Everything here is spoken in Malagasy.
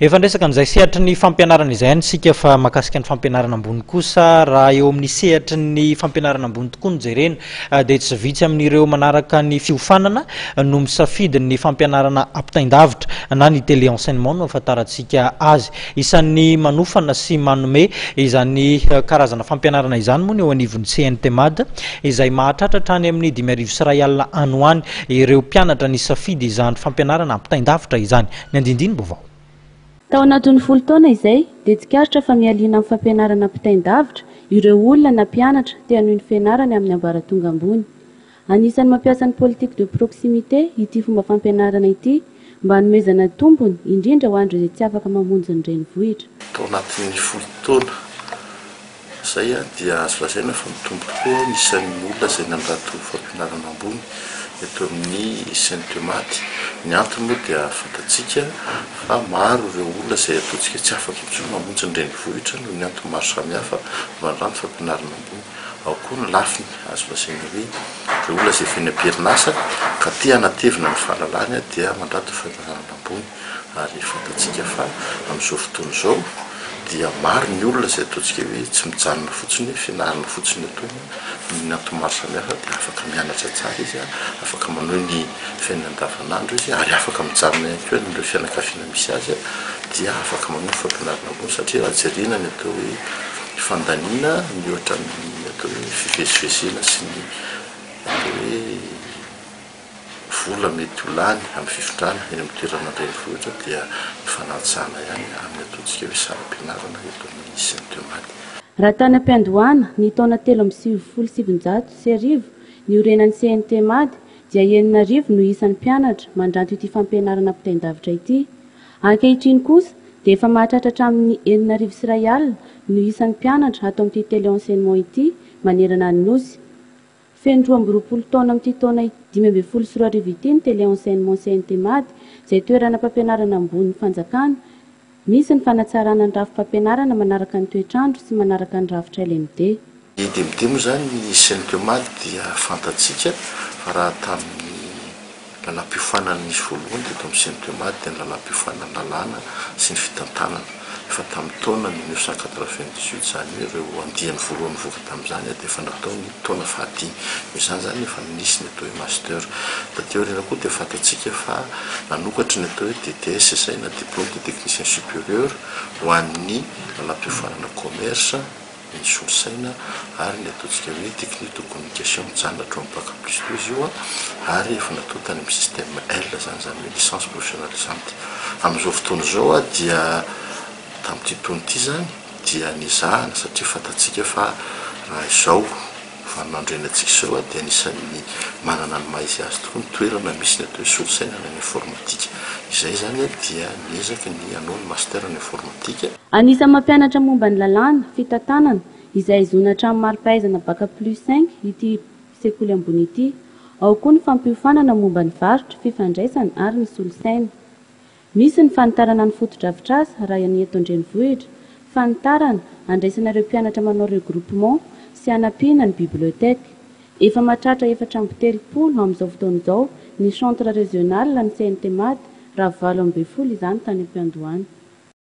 Efa ndresaka amin'izay sehatry ny fampianarana izay any sika fa makasika ny fampianarana ambony kosa raha eo amin'ny sehatry ny fampianarana ambony tokoa no jerena dia tsy vitsy amin'ireo manaraka ny fiofanana no misafidy ny fampianarana ampitain-davitra na ny télé enseignement no ahafantarantsika azy. Isan'ny manofana sy manome izany karazana fampianarana izany moa ny eo anivon'ny CNTMAD izay mahatratra hatrany amin'ny 5,000 any ho any ireo mpianatra ny safidy izany fampianarana ampitain-davitra izany. Ny andindiny bovao. Tao anatin'ny 10 taona izay dia tsikaritra fa mialiana amin'ny fampianarana ampitain-davitra ireo olona na mpianatra tia noho ny fianarany amin'ny ambaratonga ambony. Anisan'ny mampiasa ny politique de proximité ity fomba fampianarana ity mba hanomezana tombony indrindra ho andreo izay tsy afaka mamonjy ny renivohitra. Tao anatin'ny 10 taona izay dia azo lazaina fa mitombo tokoa isan'ny olona izay nandrato fampianarana ambony eto amin'ny CNTMAD. Ny antony moa dia fantatsika fa maro ireo olona izay ataontsika tsy afaka intsony mamonjy ny renivohitra noho ny antony maro samihafa mandrano fampianarana ambony. Ao koa ny lafiny azo lazaina hoe ireo olona izay feny am-perinasa ka tia hanatevina ny fahalalany dia mandrato fampianarana ambony. Ary fantatsika fa amin'izao fotoana izao dia maro ny olona izay ataontsika hoe tsy mijanona fotsiny fianarana fotsiny ataony ny antony maro samihafa dia afaka mianatra tsara izy, afaka manohy ny fiainana andavanandro izy ary afaka mijanona ihany koa amin'ireo fianakaviana misy azy dia afaka manohy fampianarana ambony satria raha jerena ny atao hoe fandaniana mihoatra ny atao hoe fivezivezena sy ny atao hoe vola mety ho lany amin'ny fifindrana eny amin'ny toerana renivohitra dia mifanatsana ihany amin'ny ataontsika hoe saram-pianarana eto amin'ny CNTMAD. Raha tany am-piandohana ny taona 3,700 ny orenan'ny CNTMAD dia 9,000 no isan'ny mpianatra mandranto ity fampianarana ampitain-davitra ity. Ankehitriny kosa dia efa mahatratra hatramin'ny 9,100 no isan'ny mpianatra atao amin'ity télé enseignement ity manerana ny nosy. Feno 12 taona amin'ity taona 5,4 ity ny télé enseignement CNTMAD izay toerana fampianarana ambony fanjakana. Misy ny fanatsarana ny rafim-pampianarana manaraka ny toetrandro sy manaraka ny rafitra LMD. Ny DMD moa zany ny CNTMAD dia fantatsika fa raha tamin'ny lalam-piofanana nisy voalohany teto amin'ny CNTMAD dia ny lalam-piofanana lalàna sy ny fitantanana. Efa tamin'ny taona 1998 zany hoe ireo andiany voalohany voaka tamin'izany dia efa natao ny taona fahatimy. Izany zany efa nisy ny atao hoe master. Tateo aoriana koa dia fantatsika fa nanokatra ny atao hoe DTS izay na diplôme de technicien supérieur ho an'ny lalam-piofanana commerce, ny solosaina ary ny ataontsika hoe technique de communication mijanona hatramin'ny bac plus 2 izy io ary efa natao tany amin'ny système L zany zany hoe licence professionnalisante. Amin'izao fotoana izao dia tamin'ity taona ity zany dia nizahana satria fantatsika fa raha izao fanandrenantsika izao dia anisan'ny manana ny maha izy azy tokoa ny toerana misy ny atao hoe solosaina ny informatika. Izay zany dia niezaka ny hanao ny master ny informatika. Anisan'ny mampianatra momba ny lalàna fitantanana izay zona hatramin'ny mari-pahaizana bac plus 5 ity sekoly ambony ity. Ao koa ny fampiofanana momba ny varotra, fifandraisana ary ny solosaina. Misy ny fanitarana ny foto-drafitr'asa raha ny eto an-drenivohitra, fanitarana andraisana ireo mpianatra manao regroupement sy hanampiana ny biblioteka. Efa mahatratra 430 amin'izao fotoana izao ny centre régional ny CNTMAD raha 8 ambin'ny folo izany tany am-piandohana.